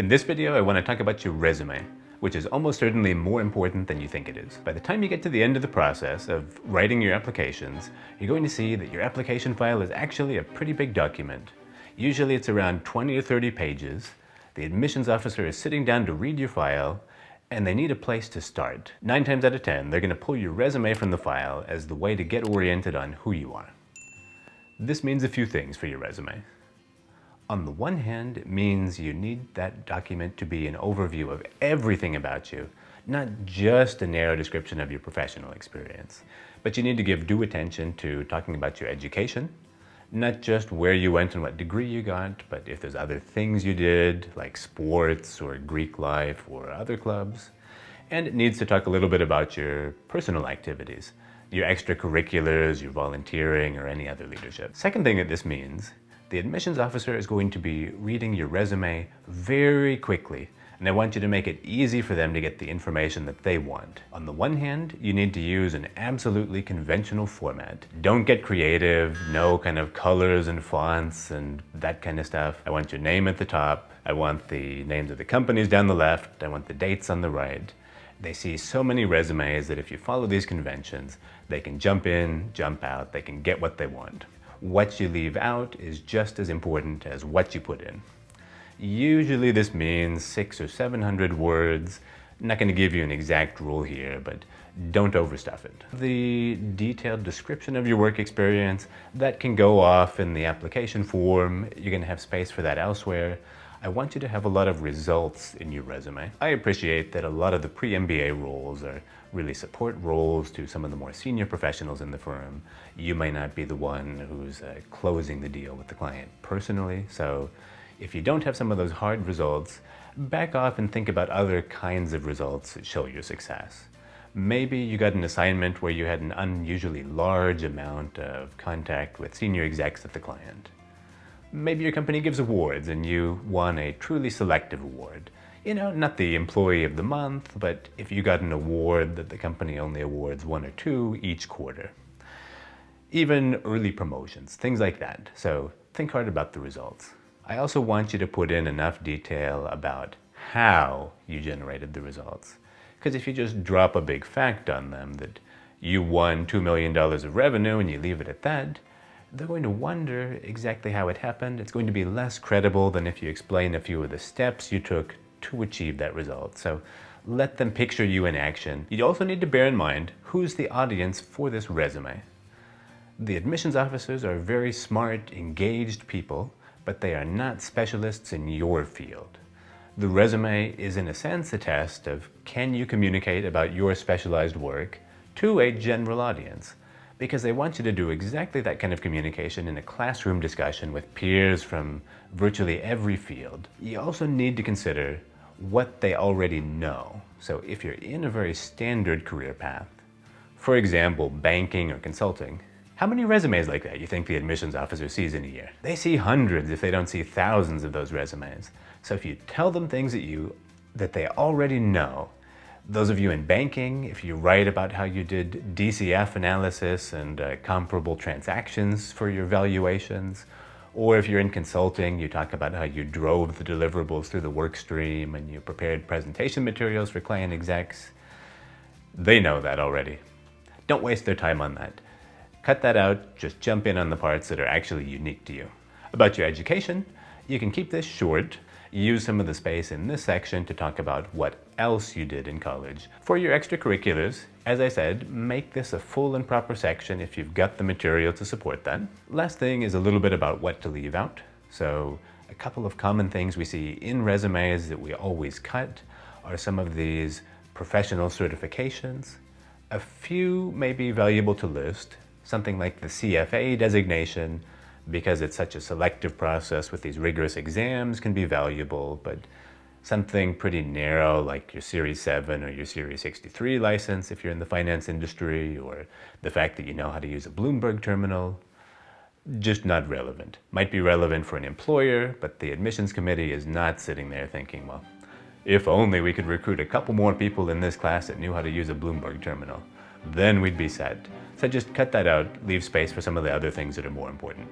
In this video, I want to talk about your resume, which is almost certainly more important than you think it is. By the time you get to the end of the process of writing your applications, you're going to see that your application file is actually a pretty big document. Usually it's around 20 or 30 pages. The admissions officer is sitting down to read your file, and they need a place to start. 9 times out of 10, they're going to pull your resume from the file as the way to get oriented on who you are. This means a few things for your resume. On the one hand, it means you need that document to be an overview of everything about you, not just a narrow description of your professional experience. But you need to give due attention to talking about your education, not just where you went and what degree you got, but if there's other things you did, like sports or Greek life or other clubs. And it needs to talk a little bit about your personal activities, your extracurriculars, your volunteering, or any other leadership. Second thing that this means, the admissions officer is going to be reading your resume very quickly, and I want you to make it easy for them to get the information that they want. On the one hand, you need to use an absolutely conventional format. Don't get creative, no kind of colors and fonts and that kind of stuff. I want your name at the top. I want the names of the companies down the left. I want the dates on the right. They see so many resumes that if you follow these conventions, they can jump in, jump out, they can get what they want. What you leave out is just as important as what you put in. Usually this means 600 or 700 words. I'm not going to give you an exact rule here, but don't overstuff it. The detailed description of your work experience, that can go off in the application form. You're going to have space for that elsewhere. I want you to have a lot of results in your resume. I appreciate that a lot of the pre-MBA roles are really support roles to some of the more senior professionals in the firm. You may not be the one who's closing the deal with the client personally, so if you don't have some of those hard results, back off and think about other kinds of results that show your success. Maybe you got an assignment where you had an unusually large amount of contact with senior execs at the client. Maybe your company gives awards and you won a truly selective award. You know, not the employee of the month, but if you got an award that the company only awards 1 or 2 each quarter. Even early promotions, things like that. So think hard about the results. I also want you to put in enough detail about how you generated the results. Because if you just drop a big fact on them that you won $2 million of revenue and you leave it at that, they're going to wonder exactly how it happened. It's going to be less credible than if you explain a few of the steps you took to achieve that result. So let them picture you in action. You also need to bear in mind who's the audience for this resume. The admissions officers are very smart, engaged people, but they are not specialists in your field. The resume is in a sense a test of can you communicate about your specialized work to a general audience, because they want you to do exactly that kind of communication in a classroom discussion with peers from virtually every field. You also need to consider what they already know. So if you're in a very standard career path, for example, banking or consulting, how many resumes like that you think the admissions officer sees in a year? They see hundreds if they don't see thousands of those resumes. So if you tell them things that they already know, those of you in banking, if you write about how you did DCF analysis and comparable transactions for your valuations, or if you're in consulting, you talk about how you drove the deliverables through the work stream and you prepared presentation materials for client execs, they know that already. Don't waste their time on that. Cut that out, just jump in on the parts that are actually unique to you. About your education, you can keep this short. Use some of the space in this section to talk about what else you did in college. For your extracurriculars, as I said, make this a full and proper section if you've got the material to support that. Last thing is a little bit about what to leave out. So a couple of common things we see in resumes that we always cut are some of these professional certifications. A few may be valuable to list, something like the CFA designation, because it's such a selective process with these rigorous exams can be valuable, but something pretty narrow like your Series 7 or your Series 63 license if you're in the finance industry, or the fact that you know how to use a Bloomberg terminal, just not relevant. Might be relevant for an employer, but the admissions committee is not sitting there thinking, well, if only we could recruit a couple more people in this class that knew how to use a Bloomberg terminal, then we'd be set. So just cut that out, leave space for some of the other things that are more important.